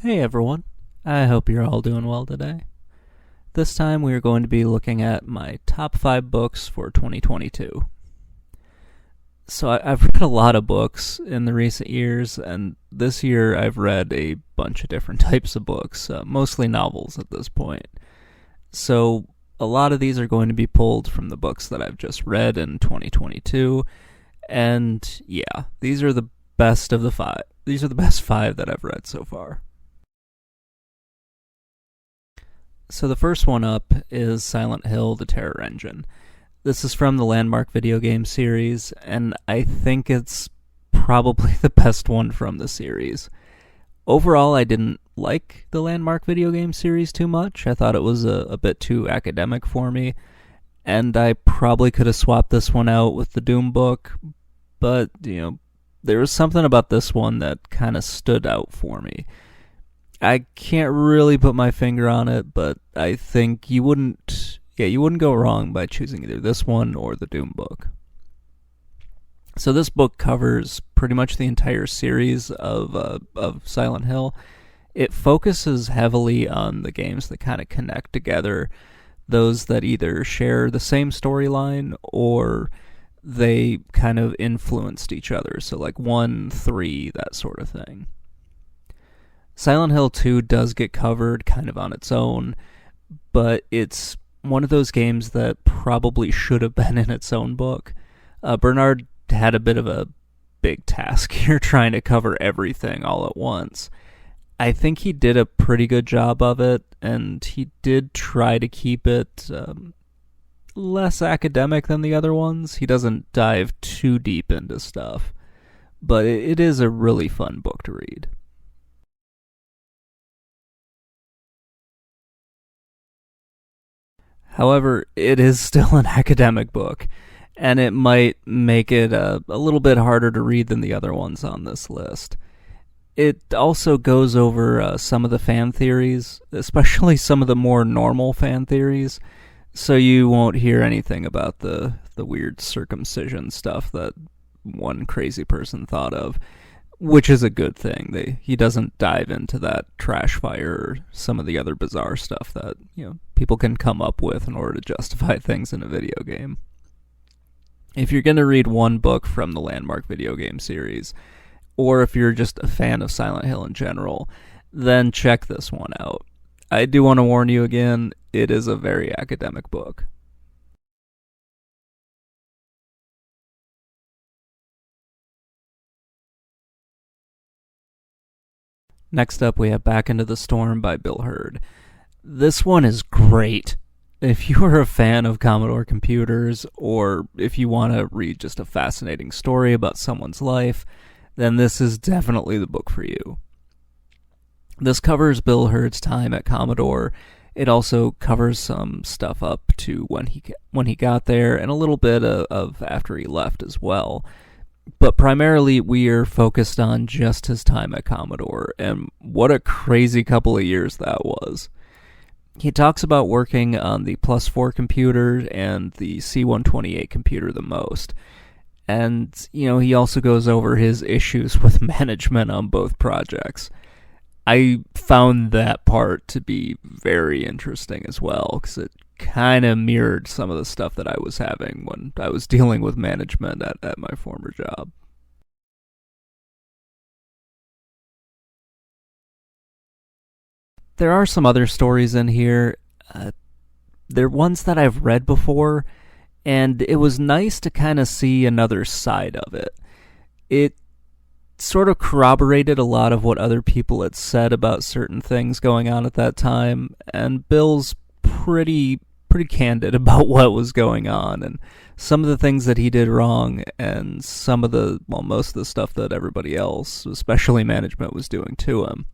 Hey everyone, I hope you're all doing well today. This time we are going to be looking at my top 5 books for 2022. So I've read a lot of books in the recent years, and this year I've read a bunch of different types of books, mostly novels at this point. So a lot of these are going to be pulled from the books that I've just read in 2022, and yeah, these are the best of the 5. These are the best 5 that I've read so far. So the first one up is Silent Hill: The Terror Engine. This is from the Landmark video game series, and I think it's probably the best one from the series. Overall, I didn't like the Landmark video game series too much. I thought it was a bit too academic for me, and I probably could have swapped this one out with the Doom book, but, there was something about this one that kind of stood out for me. I can't really put my finger on it, but I think you wouldn't go wrong by choosing either this one or the Doom book. So this book covers pretty much the entire series of Silent Hill. It focuses heavily on the games that kind of connect together, those that either share the same storyline or they kind of influenced each other. So like 1, 3, that sort of thing. Silent Hill 2 does get covered kind of on its own, but it's one of those games that probably should have been in its own book. Bernard had a bit of a big task here trying to cover everything all at once. I think he did a pretty good job of it, and he did try to keep it less academic than the other ones. He doesn't dive too deep into stuff, but it is a really fun book to read. However, it is still an academic book, and it might make it a little bit harder to read than the other ones on this list. It also goes over some of the fan theories, especially some of the more normal fan theories, so you won't hear anything about the weird circumcision stuff that one crazy person thought of, which is a good thing. He doesn't dive into that trash fire or some of the other bizarre stuff that people can come up with in order to justify things in a video game. If you're going to read one book from the Landmark video game series, or if you're just a fan of Silent Hill in general, then check this one out. I do want to warn you again, it is a very academic book. Next up, we have Back Into the Storm by Bill Hurd. This one is great. If you are a fan of Commodore computers, or if you want to read just a fascinating story about someone's life, then this is definitely the book for you. This covers Bill Hurd's time at Commodore. It also covers some stuff up to when he got there, and a little bit of after he left as well. But primarily, we are focused on just his time at Commodore, and what a crazy couple of years that was. He talks about working on the Plus4 computer and the C128 computer the most. And, he also goes over his issues with management on both projects. I found that part to be very interesting as well, because it kind of mirrored some of the stuff that I was having when I was dealing with management at my former job. There are some other stories in here. They're ones that I've read before, and it was nice to kind of see another side of it. It sort of corroborated a lot of what other people had said about certain things going on at that time, and Bill's pretty candid about what was going on and some of the things that he did wrong, and most of the stuff that everybody else, especially management, was doing to him.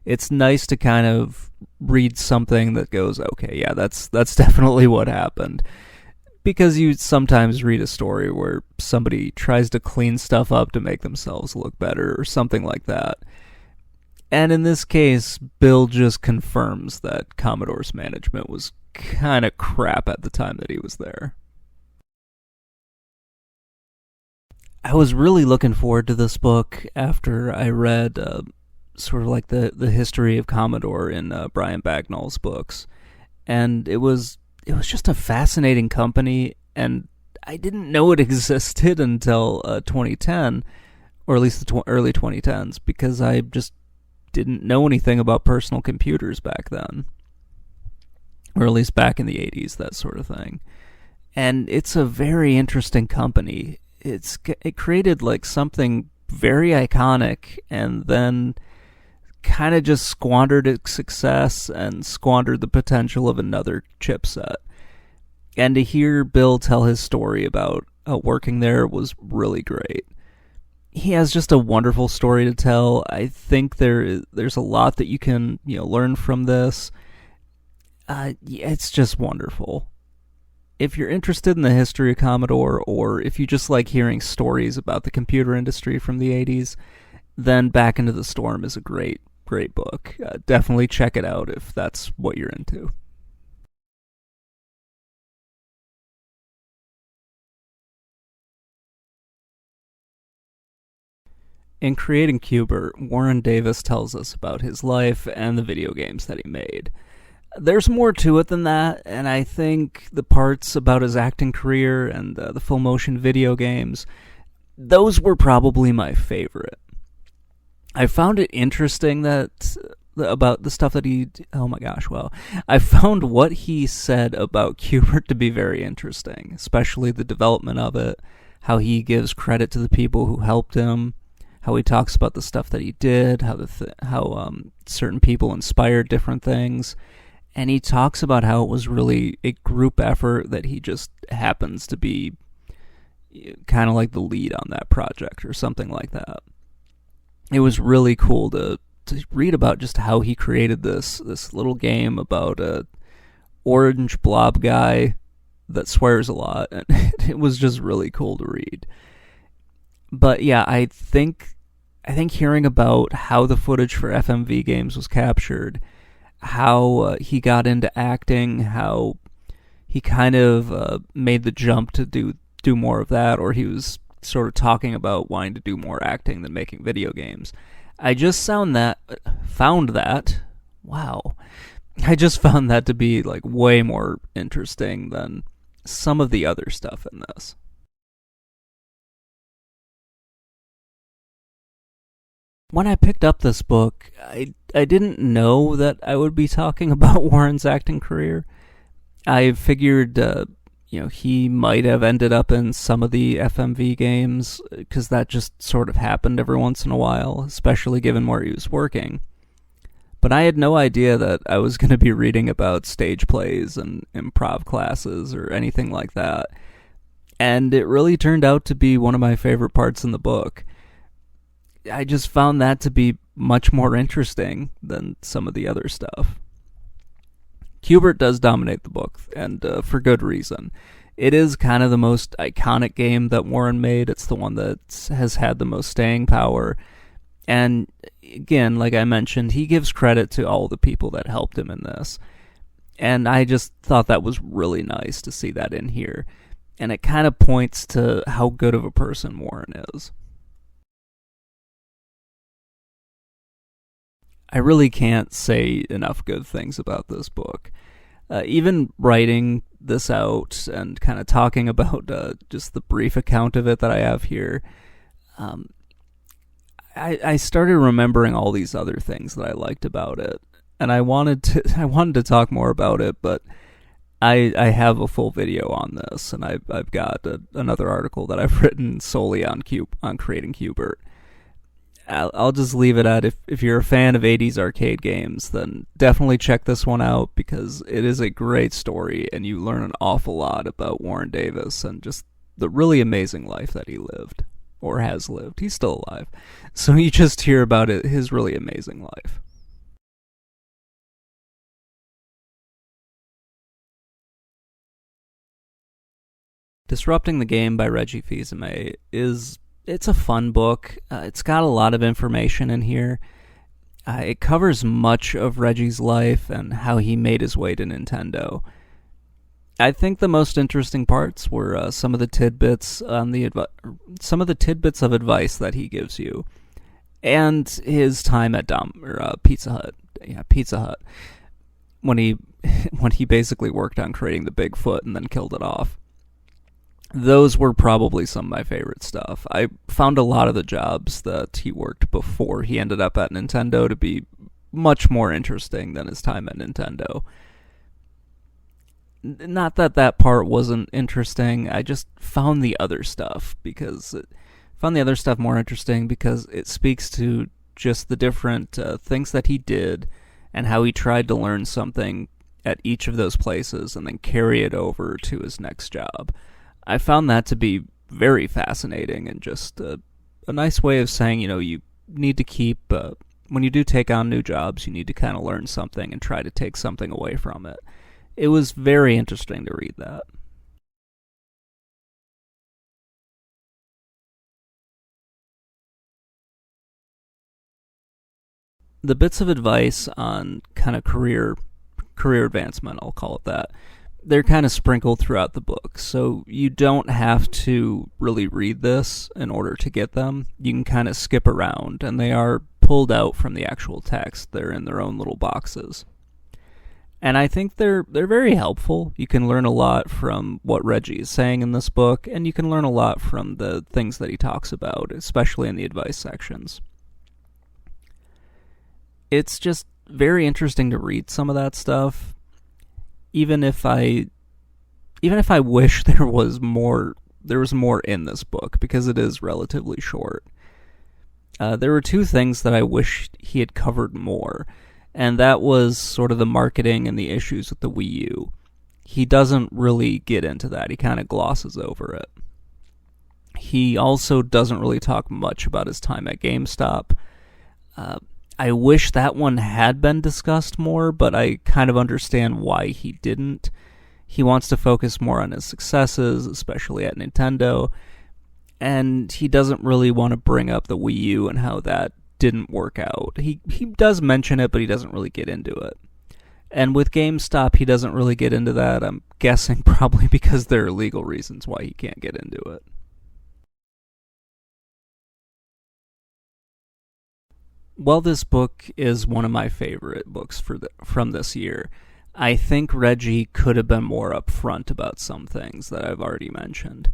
It's nice to kind of read something that goes, okay, yeah, that's definitely what happened. Because you sometimes read a story where somebody tries to clean stuff up to make themselves look better or something like that. And in this case, Bill just confirms that Commodore's management was kind of crap at the time that he was there. I was really looking forward to this book after I read sort of like the history of Commodore in Brian Bagnall's books, and it was just a fascinating company, and I didn't know it existed until 2010, or at least the early 2010s, because I just didn't know anything about personal computers back then, or at least back in the 80s, that sort of thing. And it's a very interesting company. It created like something very iconic, and then kind of just squandered its success and squandered the potential of another chipset. And to hear Bill tell his story about working there was really great. He has just a wonderful story to tell. I think there's a lot that you can learn from this. It's just wonderful. If you're interested in the history of Commodore, or if you just like hearing stories about the computer industry from the 80s, then Back Into the Storm is a great book. Definitely check it out if that's what you're into. In creating Q*bert, Warren Davis tells us about his life and the video games that he made. There's more to it than that, and I think the parts about his acting career and the full motion video games, those were probably my favorite. I found it interesting that about the stuff that oh my gosh, well, I found what he said about Q*bert to be very interesting, especially the development of it, how he gives credit to the people who helped him, how he talks about the stuff that he did, how certain people inspired different things, and he talks about how it was really a group effort, that he just happens to be kind of like the lead on that project or something like that. It was really cool to read about just how he created this little game about a orange blob guy that swears a lot, and it was just really cool to read. But yeah, I think hearing about how the footage for FMV games was captured, how he got into acting, how he kind of made the jump to do more of that, or he was sort of talking about wanting to do more acting than making video games. I just found that to be like way more interesting than some of the other stuff in this. When I picked up this book, I didn't know that I would be talking about Warren's acting career. I figured he might have ended up in some of the FMV games, because that just sort of happened every once in a while, especially given where he was working. But I had no idea that I was going to be reading about stage plays and improv classes or anything like that. And it really turned out to be one of my favorite parts in the book. I just found that to be much more interesting than some of the other stuff. Q*bert does dominate the book, and for good reason. It is kind of the most iconic game that Warren made. It's the one that has had the most staying power. And again, like I mentioned, he gives credit to all the people that helped him in this. And I just thought that was really nice to see that in here. And it kind of points to how good of a person Warren is. I really can't say enough good things about this book. Even writing this out and kind of talking about just the brief account of it that I have here, I started remembering all these other things that I liked about it, and I wanted to talk more about it, but I have a full video on this, and I've got another article that I've written solely on creating Q*bert. I'll just leave it at, if you're a fan of 80s arcade games, then definitely check this one out, because it is a great story, and you learn an awful lot about Warren Davis and just the really amazing life that he lived, or has lived. He's still alive. So you just hear about his really amazing life. Disrupting the Game by Reggie Fils-Amie it's a fun book. It's got a lot of information in here. It covers much of Reggie's life and how he made his way to Nintendo. I think the most interesting parts were some of the tidbits of advice that he gives you. and his time at Pizza Hut. Yeah, Pizza Hut. When he when he basically worked on creating the Bigfoot and then killed it off. Those were probably some of my favorite stuff. I found a lot of the jobs that he worked before he ended up at Nintendo to be much more interesting than his time at Nintendo. Not that that part wasn't interesting, I just found the other stuff more interesting because it speaks to just the different things that he did and how he tried to learn something at each of those places and then carry it over to his next job. I found that to be very fascinating and just a nice way of saying, you need to keep, when you do take on new jobs, you need to kind of learn something and try to take something away from it. It was very interesting to read that. The bits of advice on kind of career advancement, I'll call it that, they're kind of sprinkled throughout the book, so you don't have to really read this in order to get them. You can kind of skip around, and they are pulled out from the actual text. They're in their own little boxes. And I think they're very helpful. You can learn a lot from what Reggie is saying in this book, and you can learn a lot from the things that he talks about, especially in the advice sections. It's just very interesting to read some of that stuff. Even if I wish there was more in this book, because it is relatively short. There were two things that I wish he had covered more, and that was sort of the marketing and the issues with the Wii U. He doesn't really get into that. He kind of glosses over it. He also doesn't really talk much about his time at GameStop. I wish that one had been discussed more, but I kind of understand why he didn't. He wants to focus more on his successes, especially at Nintendo, and he doesn't really want to bring up the Wii U and how that didn't work out. He does mention it, but he doesn't really get into it. And with GameStop, he doesn't really get into that. I'm guessing probably because there are legal reasons why he can't get into it. While this book is one of my favorite books from this year, I think Reggie could have been more upfront about some things that I've already mentioned.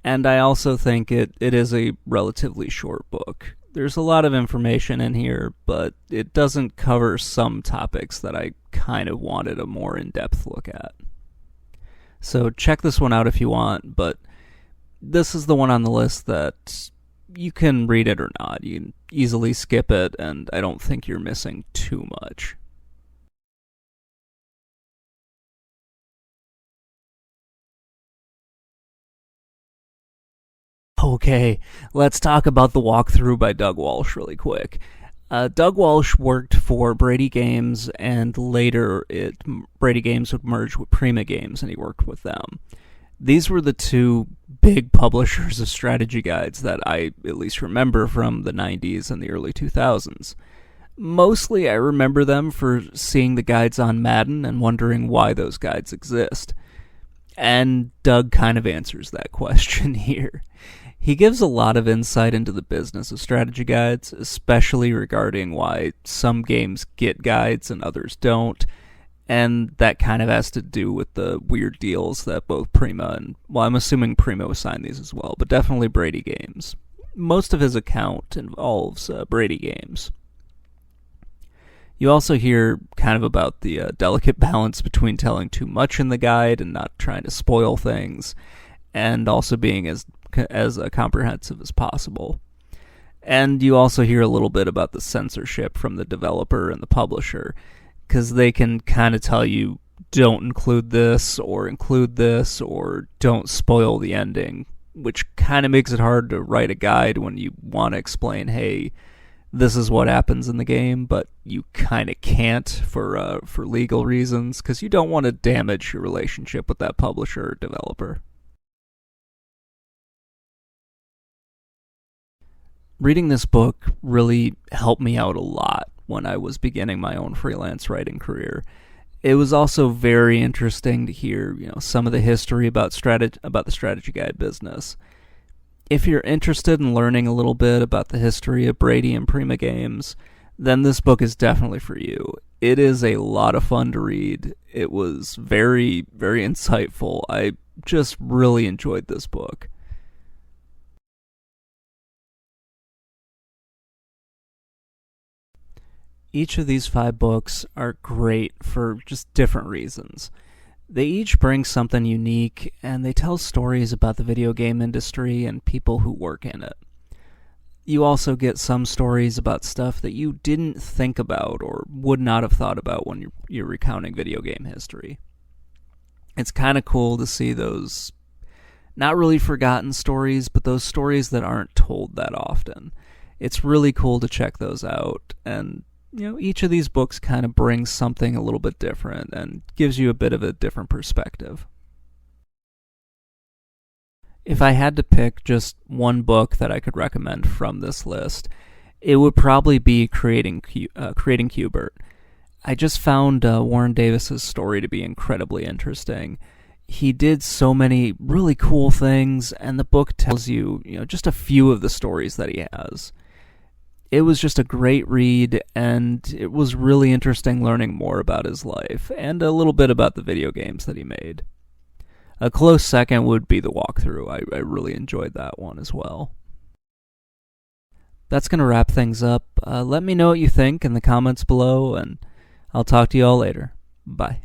And I also think it is a relatively short book. There's a lot of information in here, but it doesn't cover some topics that I kind of wanted a more in-depth look at. So check this one out if you want, but this is the one on the list that you can read it or not. You can easily skip it, and I don't think you're missing too much. Okay, let's talk about the walkthrough by Doug Walsh really quick. Doug Walsh worked for Brady Games, and later Brady Games would merge with Prima Games, and he worked with them. These were the two big publishers of strategy guides that I at least remember from the 90s and the early 2000s. Mostly I remember them for seeing the guides on Madden and wondering why those guides exist. And Doug kind of answers that question here. He gives a lot of insight into the business of strategy guides, especially regarding why some games get guides and others don't, and that kind of has to do with the weird deals that both Prima and, well, I'm assuming Prima was signed these as well, but definitely Brady Games. Most of his account involves Brady Games. You also hear kind of about the delicate balance between telling too much in the guide and not trying to spoil things, and also being as comprehensive as possible. And you also hear a little bit about the censorship from the developer and the publisher, because they can kind of tell you, don't include this, or don't spoil the ending, which kind of makes it hard to write a guide when you want to explain, hey, this is what happens in the game, but you kind of can't for legal reasons, because you don't want to damage your relationship with that publisher or developer. Reading this book really helped me out a lot when I was beginning my own freelance writing career. It was also very interesting to hear, some of the history about the strategy guide business. If you're interested in learning a little bit about the history of Brady and Prima games, then this book is definitely for you. It is a lot of fun to read. It was very, very insightful. I just really enjoyed this book. Each of these 5 books are great for just different reasons. They each bring something unique, and they tell stories about the video game industry and people who work in it. You also get some stories about stuff that you didn't think about or would not have thought about when you're recounting video game history. It's kind of cool to see those not really forgotten stories, but those stories that aren't told that often. It's really cool to check those out, and each of these books kind of brings something a little bit different and gives you a bit of a different perspective. If I had to pick just one book that I could recommend from this list, it would probably be Creating Qbert. I just found Warren Davis's story to be incredibly interesting. He did so many really cool things, and the book tells you, just a few of the stories that he has. It was just a great read, and it was really interesting learning more about his life and a little bit about the video games that he made. A close second would be the walkthrough. I really enjoyed that one as well. That's going to wrap things up. Let me know what you think in the comments below, and I'll talk to you all later. Bye.